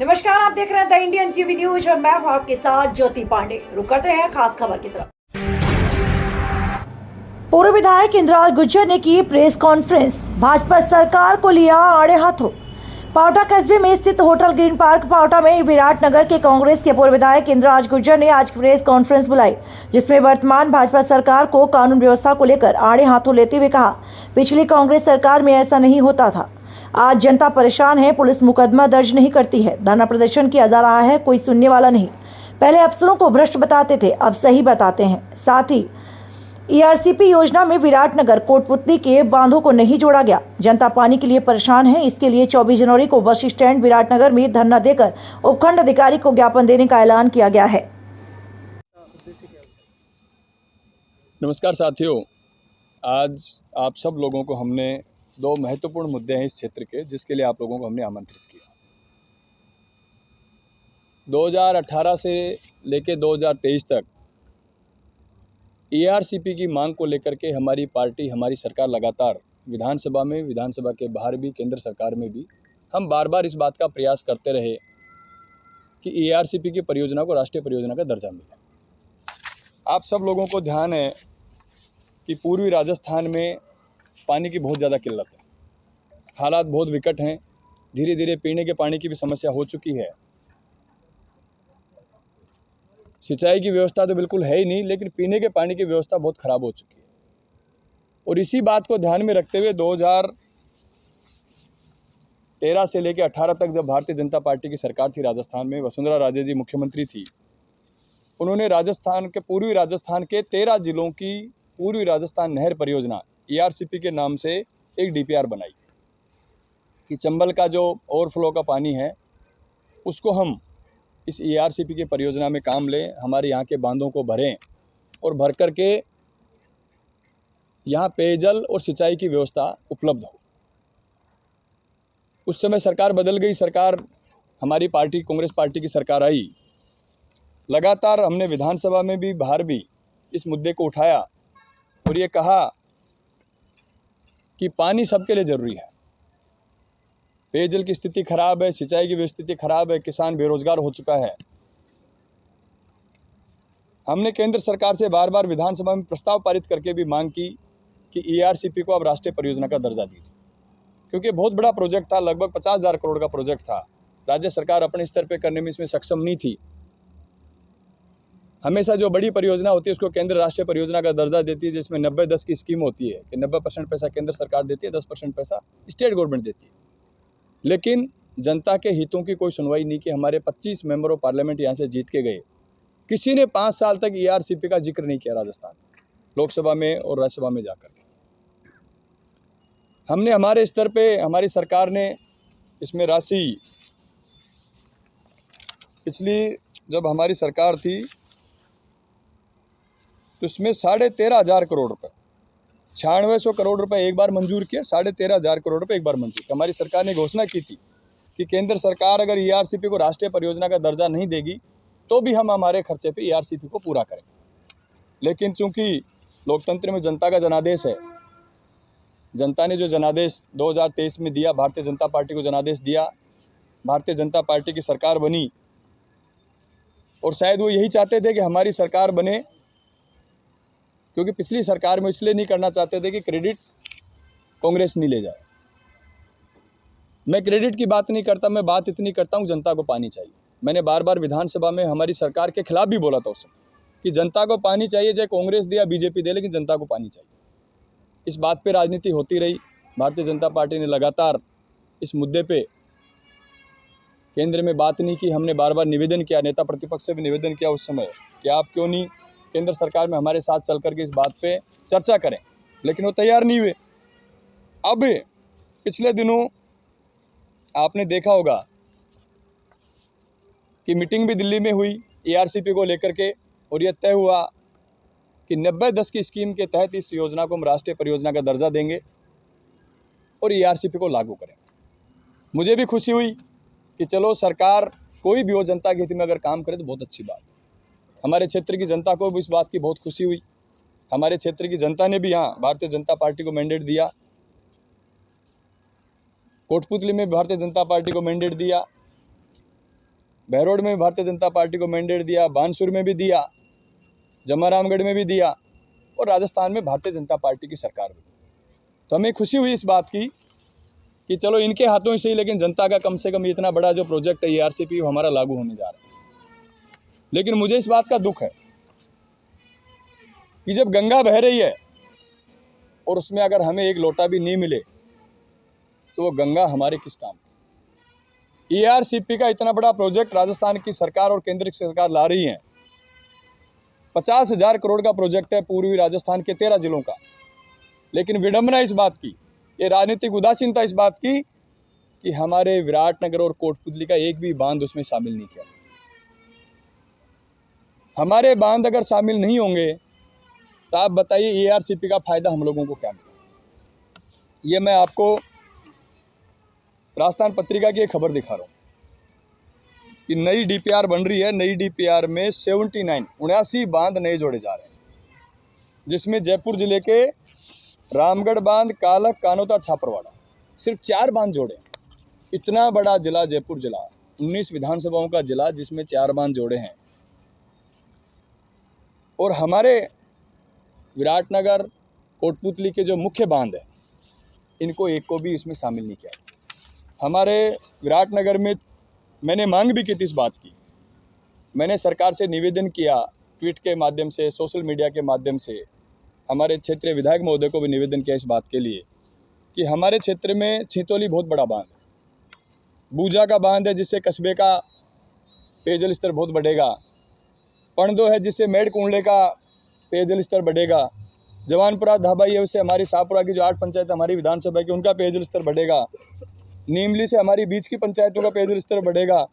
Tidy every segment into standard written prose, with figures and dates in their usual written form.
नमस्कार, आप देख रहे हैं द इंडियन टीवी न्यूज और मैं हूं आपके साथ ज्योति पांडे। रुक करते हैं खास खबर की तरफ। पूर्व विधायक इंद्राज गुर्जर ने की प्रेस कॉन्फ्रेंस, भाजपा सरकार को लिया आड़े हाथों। पावटा कस्बे में स्थित होटल ग्रीन पार्क पावटा में विराटनगर के कांग्रेस के पूर्व विधायक इंद्राज गुर्जर ने आज प्रेस कॉन्फ्रेंस बुलाई, जिसमें वर्तमान भाजपा सरकार को कानून व्यवस्था को लेकर आड़े हाथों लेते हुए कहा, पिछली कांग्रेस सरकार में ऐसा नहीं होता था। आज जनता परेशान है, पुलिस मुकदमा दर्ज नहीं करती है, धरना प्रदर्शन किया जा रहा है, कोई सुनने वाला नहीं। पहले अफसरों को भ्रष्ट बताते थे, अब सही बताते हैं। साथ ही ईआरसीपी योजना में विराटनगर कोटपुतली के बांधों को नहीं जोड़ा गया। जनता पानी के लिए परेशान है, इसके लिए 24 जनवरी को बस स्टैंड विराटनगर में धरना देकर उपखंड अधिकारी को ज्ञापन देने का ऐलान किया गया है। नमस्कार साथियों, आज आप सब लोगों को हमने दो महत्वपूर्ण मुद्दे हैं इस क्षेत्र के, जिसके लिए आप लोगों को हमने आमंत्रित किया। 2018 से लेकर 2023 तक ईआरसीपी की मांग को लेकर के हमारी पार्टी, हमारी सरकार लगातार विधानसभा में, विधानसभा के बाहर भी, केंद्र सरकार में भी हम बार बार इस बात का प्रयास करते रहे कि ईआरसीपी की परियोजना को राष्ट्रीय परियोजना का दर्जा मिले। आप सब लोगों को ध्यान है कि पूर्वी राजस्थान में पानी की बहुत ज़्यादा किल्लत है, हालात बहुत विकट हैं। धीरे धीरे पीने के पानी की भी समस्या हो चुकी है। सिंचाई की व्यवस्था तो बिल्कुल है ही नहीं, लेकिन पीने के पानी की व्यवस्था बहुत खराब हो चुकी है। और इसी बात को ध्यान में रखते हुए 2013 से लेकर 18 तक जब भारतीय जनता पार्टी की सरकार थी राजस्थान में, वसुंधरा राजे जी मुख्यमंत्री थी, उन्होंने राजस्थान के पूर्वी राजस्थान के 13 जिलों की पूर्वी राजस्थान नहर परियोजना ईआरसीपी के नाम से एक डीपीआर बनाई कि चंबल का जो ओवरफ्लो का पानी है उसको हम इस ईआरसीपी की परियोजना में काम लें, हमारे यहाँ के बांधों को भरें और भर कर के यहाँ पेयजल और सिंचाई की व्यवस्था उपलब्ध हो। उस समय सरकार बदल गई, सरकार हमारी पार्टी कांग्रेस पार्टी की सरकार आई। लगातार हमने विधानसभा में भी, बाहर भी इस मुद्दे को उठाया और ये कहा कि पानी सबके लिए ज़रूरी है। पेयजल की स्थिति खराब है, सिंचाई की भी स्थिति खराब है, किसान बेरोजगार हो चुका है। हमने केंद्र सरकार से बार बार विधानसभा में प्रस्ताव पारित करके भी मांग की कि ईआरसीपी को अब राष्ट्रीय परियोजना का दर्जा दीजिए, क्योंकि बहुत बड़ा प्रोजेक्ट था, लगभग 50,000 करोड़ का प्रोजेक्ट था। राज्य सरकार अपने स्तर पर करने में इसमें सक्षम नहीं थी। हमेशा जो बड़ी परियोजना होती है उसको केंद्र राष्ट्रीय परियोजना का दर्जा देती है, जिसमें 90-10 की स्कीम होती है कि 90% पैसा केंद्र सरकार देती है, 10% पैसा स्टेट गवर्नमेंट देती है। लेकिन जनता के हितों की कोई सुनवाई नहीं की। हमारे 25 मेंबर ऑफ पार्लियामेंट यहाँ से जीत के गए, किसी ने 5 साल तक ईआरसीपी का जिक्र नहीं किया राजस्थान लोकसभा में और राज्यसभा में जाकर के। हमने हमारे स्तर पे, हमारी सरकार ने इसमें राशि, पिछली जब हमारी सरकार थी तो इसमें 13,500 करोड़ रुपए, 9600 करोड़ रुपए एक बार मंजूर किया, 13,500 करोड़ रुपए एक बार मंजूर। हमारी सरकार ने घोषणा की थी कि केंद्र सरकार अगर ईआरसीपी को राष्ट्रीय परियोजना का दर्जा नहीं देगी तो भी हम हमारे खर्चे पे ईआरसीपी को पूरा करें। लेकिन चूंकि लोकतंत्र में जनता का जनादेश है, जनता ने जो जनादेश 2023 में दिया, भारतीय जनता पार्टी को जनादेश दिया, भारतीय जनता पार्टी की सरकार बनी और शायद वो यही चाहते थे कि हमारी सरकार बने, क्योंकि पिछली सरकार में इसलिए नहीं करना चाहते थे कि क्रेडिट कांग्रेस नहीं ले जाए। मैं क्रेडिट की बात नहीं करता, मैं बात इतनी करता हूं जनता को पानी चाहिए। मैंने बार बार विधानसभा में हमारी सरकार के खिलाफ भी बोला था उस समय कि जनता को पानी चाहिए, चाहे कांग्रेस दे या बीजेपी दे, लेकिन जनता को पानी चाहिए। इस बात पे राजनीति होती रही। भारतीय जनता पार्टी ने लगातार इस मुद्दे पे केंद्र में बात नहीं की। हमने बार बार निवेदन किया, नेता प्रतिपक्ष से भी निवेदन किया उस समय कि आप क्यों नहीं केंद्र सरकार में हमारे साथ चल करके इस बात पे चर्चा करें, लेकिन वो तैयार नहीं हुए। अब पिछले दिनों आपने देखा होगा कि मीटिंग भी दिल्ली में हुई ईआरसीपी को लेकर के, और यह तय हुआ कि 90-10 की स्कीम के तहत इस योजना को हम राष्ट्रीय परियोजना का दर्जा देंगे और ईआरसीपी को लागू करें। मुझे भी खुशी हुई कि चलो सरकार कोई भी हो जनता के हित में अगर काम करे तो बहुत अच्छी बात है। हमारे क्षेत्र की जनता को भी इस बात की बहुत खुशी हुई। हमारे क्षेत्र की जनता ने भी यहाँ भारतीय जनता पार्टी को मैंडेट दिया, कोटपुतली में भारतीय जनता पार्टी को मैंडेट दिया, बहरोड में भी भारतीय जनता पार्टी को मैंडेट दिया, बानसूर में भी दिया, जमारामगढ़ में भी दिया और राजस्थान में भारतीय जनता पार्टी की सरकार भी। तो हमें खुशी हुई इस बात की कि चलो इनके हाथों ही सही, लेकिन जनता का कम से कम इतना बड़ा जो प्रोजेक्ट है ERCP वो हमारा लागू होने जा रहा है। लेकिन मुझे इस बात का दुख है कि जब गंगा बह रही है और उसमें अगर हमें एक लोटा भी नहीं मिले तो वो गंगा हमारे किस काम की। ERCP का इतना बड़ा प्रोजेक्ट राजस्थान की सरकार और केंद्र की सरकार ला रही है। 50,000 करोड़ का प्रोजेक्ट है पूर्वी राजस्थान के 13 जिलों का। लेकिन विडंबना इस बात की, ये राजनीतिक उदासीनता इस बात की कि हमारे विराटनगर और कोटपुतली का एक भी बांध उसमें शामिल नहीं किया। हमारे बांध अगर शामिल नहीं होंगे तो आप बताइए ERCP का फायदा हम लोगों को क्या मिलेगा। ये मैं आपको राजस्थान पत्रिका की एक खबर दिखा रहा हूँ कि नई DPR बन रही है। नई DPR में 79 बांध नए जोड़े जा रहे हैं, जिसमें जयपुर जिले के रामगढ़ बांध, कालक, कानोता, छापरवाड़ा सिर्फ 4 बांध जोड़े। इतना बड़ा जिला जयपुर जिला, 19 विधानसभाओं का जिला, जिसमें 4 बांध जोड़े हैं। और हमारे विराटनगर, कोटपुतली के जो मुख्य बांध है, इनको एक को भी इसमें शामिल नहीं किया। हमारे विराटनगर में मैंने मांग भी की थी इस बात की। मैंने सरकार से निवेदन किया, ट्वीट के माध्यम से, सोशल मीडिया के माध्यम से, हमारे क्षेत्रीय विधायक महोदय को भी निवेदन किया इस बात के लिए कि हमारे क्षेत्र में छितौली बहुत बड़ा बांध है, बूजा का बांध है जिससे कस्बे का पेयजल स्तर बहुत बढ़ेगा, पणदो है जिससे मेड़कुंडले का पेयजल स्तर बढ़ेगा, जवानपुरा धाबाई है उससे हमारी शाहपुरा की जो 8 पंचायत हमारी विधानसभा की उनका पेयजल स्तर बढ़ेगा, नीमली से हमारी बीच की पंचायतों का पेयजल स्तर बढ़ेगा,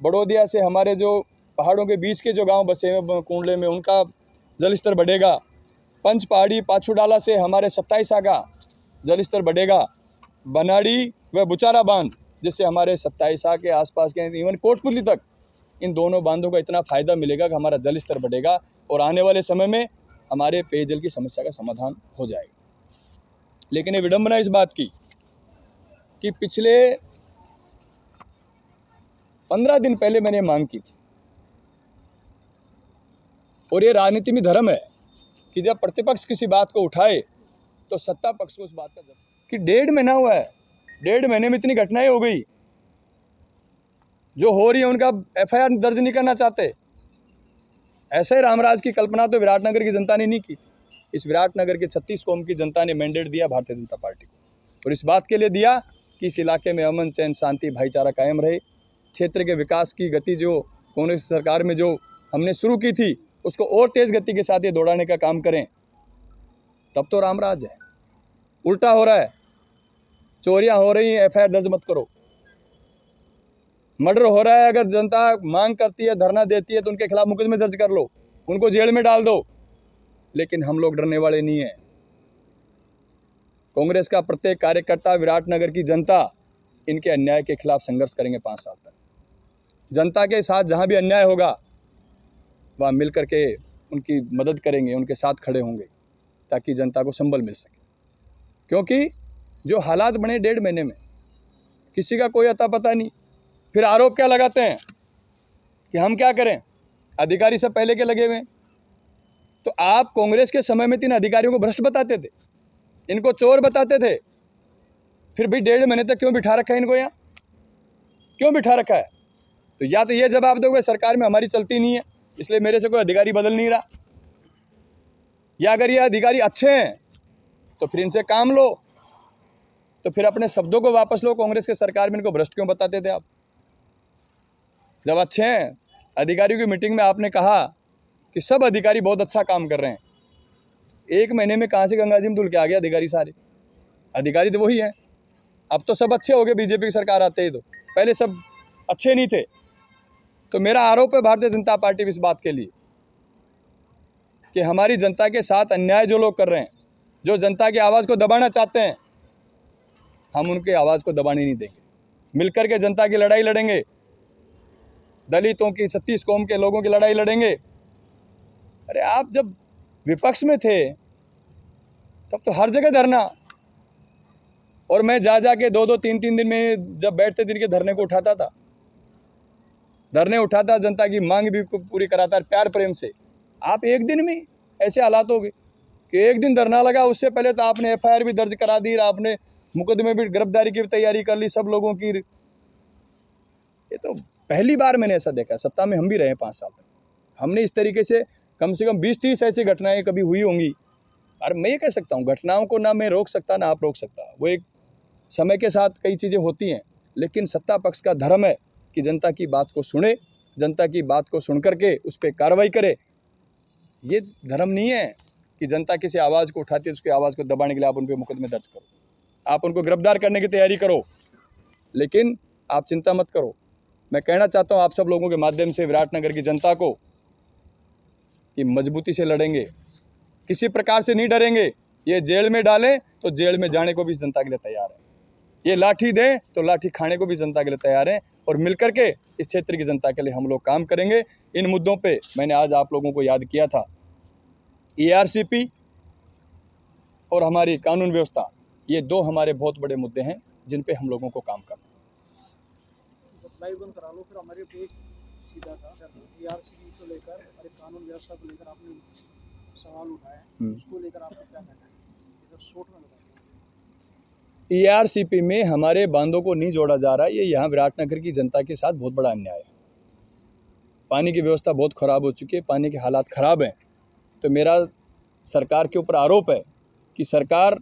बड़ौदिया से हमारे जो पहाड़ों के बीच के जो गांव बसे हैं कुंडले में उनका जल स्तर बढ़ेगा, पंचपहाड़ी पाछूडाला से हमारे 27 का जल स्तर बढ़ेगा, बनाड़ी व बुचारा बांध जिससे हमारे 27 के आसपास के इवन कोटपुतली तक इन दोनों बांधों का इतना फ़ायदा मिलेगा कि हमारा जल स्तर बढ़ेगा और आने वाले समय में हमारे पेयजल की समस्या का समाधान हो जाएगा। लेकिन ये विडंबना इस बात की कि पिछले 15 दिन पहले मैंने मांग की थी, और ये राजनीति में धर्म है कि जब प्रतिपक्ष किसी बात को उठाए तो सत्ता पक्ष को उस बात का कि 1.5 महीना हुआ है, 1.5 महीने में इतनी घटनाएं हो गई, जो हो रही है उनका FIR दर्ज नहीं करना चाहते। ऐसे रामराज की कल्पना तो विराटनगर की जनता ने नहीं की। इस विराटनगर के 36 कौम की जनता ने मैंडेट दिया भारतीय जनता पार्टी को, और इस बात के लिए दिया कि इस इलाके में अमन, चैन, शांति, भाईचारा कायम रहे। क्षेत्र के विकास की गति जो कांग्रेस सरकार में जो हमने शुरू की थी उसको और तेज गति के साथ ये दौड़ाने का काम करें, तब तो रामराज है। उल्टा हो रहा है, चोरियां हो रही हैं, FIR दर्ज मत करो। मर्डर हो रहा है, अगर जनता मांग करती है, धरना देती है तो उनके खिलाफ मुकदमे दर्ज कर लो, उनको जेल में डाल दो। लेकिन हम लोग डरने वाले नहीं हैं। कांग्रेस का प्रत्येक कार्यकर्ता, विराटनगर की जनता इनके अन्याय के खिलाफ संघर्ष करेंगे 5 साल तक। जनता के साथ जहां भी अन्याय होगा वहाँ मिल करके उनकी मदद करेंगे, उनके साथ खड़े होंगे ताकि जनता को संबल मिल सके। क्योंकि जो हालात बने 1.5 महीने में, किसी का कोई अता पता नहीं। फिर आरोप क्या लगाते हैं कि हम क्या करें, अधिकारी सब पहले के लगे हुए हैं। तो आप कांग्रेस के समय में 3 अधिकारियों को भ्रष्ट बताते थे, इनको चोर बताते थे, फिर भी 1.5 महीने तक क्यों बिठा रखा है इनको यहाँ, क्यों बिठा रखा है? तो या तो ये जवाब दोगे सरकार में हमारी चलती नहीं है इसलिए मेरे से कोई अधिकारी बदल नहीं रहा, या अगर ये अधिकारी अच्छे हैं तो फिर इनसे काम लो, तो फिर अपने शब्दों को वापस लो। कांग्रेस के सरकार में इनको भ्रष्ट क्यों बताते थे आप? जब अच्छे हैं, अधिकारियों की मीटिंग में आपने कहा कि सब अधिकारी बहुत अच्छा काम कर रहे हैं, 1 महीने में कहाँ से गंगा जी में धुल के आ गया अधिकारी? सारे अधिकारी तो वही हैं। अब तो सब अच्छे हो गए, बीजेपी की सरकार आते ही तो पहले सब अच्छे नहीं थे। तो मेरा आरोप है भारतीय जनता पार्टी इस बात के लिए कि हमारी जनता के साथ अन्याय जो लोग कर रहे हैं, जो जनता की आवाज़ को दबाना चाहते हैं, हम उनकी आवाज़ को दबाने नहीं देंगे। मिलकर के जनता की लड़ाई लड़ेंगे, दलितों की, 36 कौम के लोगों की लड़ाई लड़ेंगे। अरे आप जब विपक्ष में थे तब तो हर जगह धरना, और मैं जा के 2-2, 3-3 दिन में जब बैठते दिन के धरने को उठाता था। धरने उठाता, जनता की मांग भी पूरी कराता है प्यार प्रेम से। आप एक दिन में ऐसे हालात हो गए कि एक दिन धरना लगा, उससे पहले तो आपने एफआईआर भी दर्ज करा दी, आपने मुकदमे भी, गिरफ्तारी की तैयारी कर ली सब लोगों की। ये तो पहली बार मैंने ऐसा देखा। सत्ता में हम भी रहे 5 साल तक, हमने इस तरीके से कम 20-30 ऐसी घटनाएं कभी हुई होंगी। और मैं ये कह सकता हूँ, घटनाओं को ना मैं रोक सकता ना आप रोक सकता, वो एक समय के साथ कई चीज़ें होती हैं, लेकिन सत्ता पक्ष का धर्म है कि जनता की बात को सुने, जनता की बात को सुन करके उस पर कार्रवाई करे। ये धर्म नहीं है कि जनता किसी आवाज़ को उठाती है, उसकी आवाज़ को दबाने के लिए आप उन पर मुकदमे दर्ज करो, आप उनको गिरफ्तार करने की तैयारी करो। लेकिन आप चिंता मत करो। मैं कहना चाहता हूँ आप सब लोगों के माध्यम से विराटनगर की जनता को कि मजबूती से लड़ेंगे, किसी प्रकार से नहीं डरेंगे। ये जेल में डालें तो जेल में जाने को भी जनता के लिए तैयार है, ये लाठी दें तो लाठी खाने को भी जनता के लिए तैयार है। और मिलकर के इस क्षेत्र की जनता के लिए हम लोग काम करेंगे। इन मुद्दों पे मैंने आज आप लोगों को याद किया था। ERCP और हमारी कानून व्यवस्था, ये 2 हमारे बहुत बड़े मुद्दे हैं जिन पे हम लोगों को काम करना। लाइव बंद करा लो, फिर हमारे पेज सीधा था ERCP को लेकर और कानून व्यवस्था को लेकर आपने सवाल उठाए, उसको लेकर आपका क्या कहना है? इधर शॉर्ट में बताइए। ERCP में हमारे बांधों को नहीं जोड़ा जा रहा है, ये यहाँ विराटनगर की जनता के साथ बहुत बड़ा अन्याय है। पानी की व्यवस्था बहुत ख़राब हो चुकी है, पानी के हालात ख़राब हैं। तो मेरा सरकार के ऊपर आरोप है कि सरकार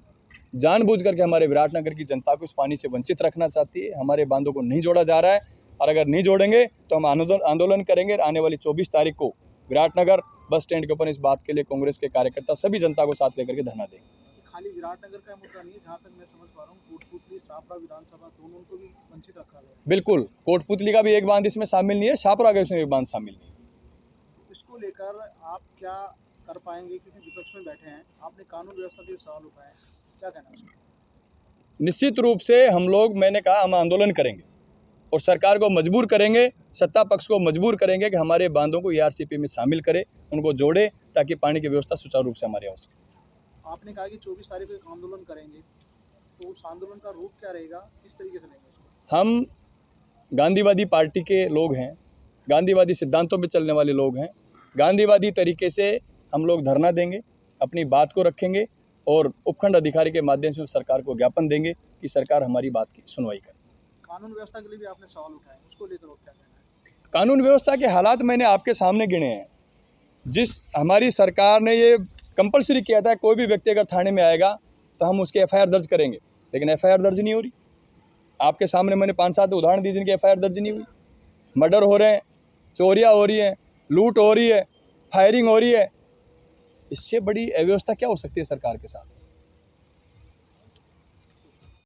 जानबूझ करके हमारे विराटनगर की जनता को इस पानी से वंचित रखना चाहती है। हमारे बांधों को नहीं जोड़ा जा रहा है, और अगर नहीं जोड़ेंगे तो हम आंदोलन करेंगे। आने वाली 24 तारीख को विराटनगर बस स्टैंड के ऊपर इस बात के लिए कांग्रेस के कार्यकर्ता सभी जनता को साथ लेकर के धरना देंगे। खाली विराटनगर का मुद्दा नहीं है, जहाँ तक मैं समझ पा रहा हूँ कोटपुतली शाहपुरा विधानसभा दोनों को भी वंचित रखा गया है। बिल्कुल, कोटपुतली का भी एक बांध इसमें शामिल नहीं है, शाहपुरा का इसमें एक बांध शामिल नहीं है। इसको लेकर आप क्या कर पाएंगे, क्योंकि विपक्ष में बैठे हैं, आपने कानून व्यवस्था के सवाल उठाए, क्या कहना है? निश्चित रूप से हम लोग, मैंने कहा, हम आंदोलन करेंगे और सरकार को मजबूर करेंगे, सत्ता पक्ष को मजबूर करेंगे कि हमारे बांधों को ERCP में शामिल करे, उनको जोड़े, ताकि पानी की व्यवस्था सुचारू रूप से हमारे यहाँ हो सके। आपने कहा कि 24 तारीख को एक आंदोलन करेंगे, तो उस आंदोलन का रूप क्या रहेगा, किस तरीके से लेंगे उसको? हम गांधीवादी पार्टी के लोग हैं, गांधीवादी सिद्धांतों पे चलने वाले लोग हैं। गांधीवादी तरीके से हम लोग धरना देंगे, अपनी बात को रखेंगे और उपखंड अधिकारी के माध्यम से सरकार को ज्ञापन देंगे कि सरकार हमारी बात की सुनवाई करे। कानून व्यवस्था के लिए भी आपने सवाल उठाए, उसको लेकर और क्या कहना है? कानून व्यवस्था के हालात मैंने आपके सामने गिने हैं। जिस हमारी सरकार ने ये कंपलसरी किया था, कोई भी व्यक्ति अगर थाने में आएगा तो हम उसके FIR दर्ज करेंगे, लेकिन FIR दर्ज नहीं हो रही। आपके सामने मैंने 5-7 उदाहरण दिए जिनकी FIR दर्ज नहीं हुई। मर्डर हो रहे हैं, चोरियां हो रही हैं, लूट हो रही है, फायरिंग हो रही है। इससे बड़ी अव्यवस्था क्या हो सकती है सरकार के साथ?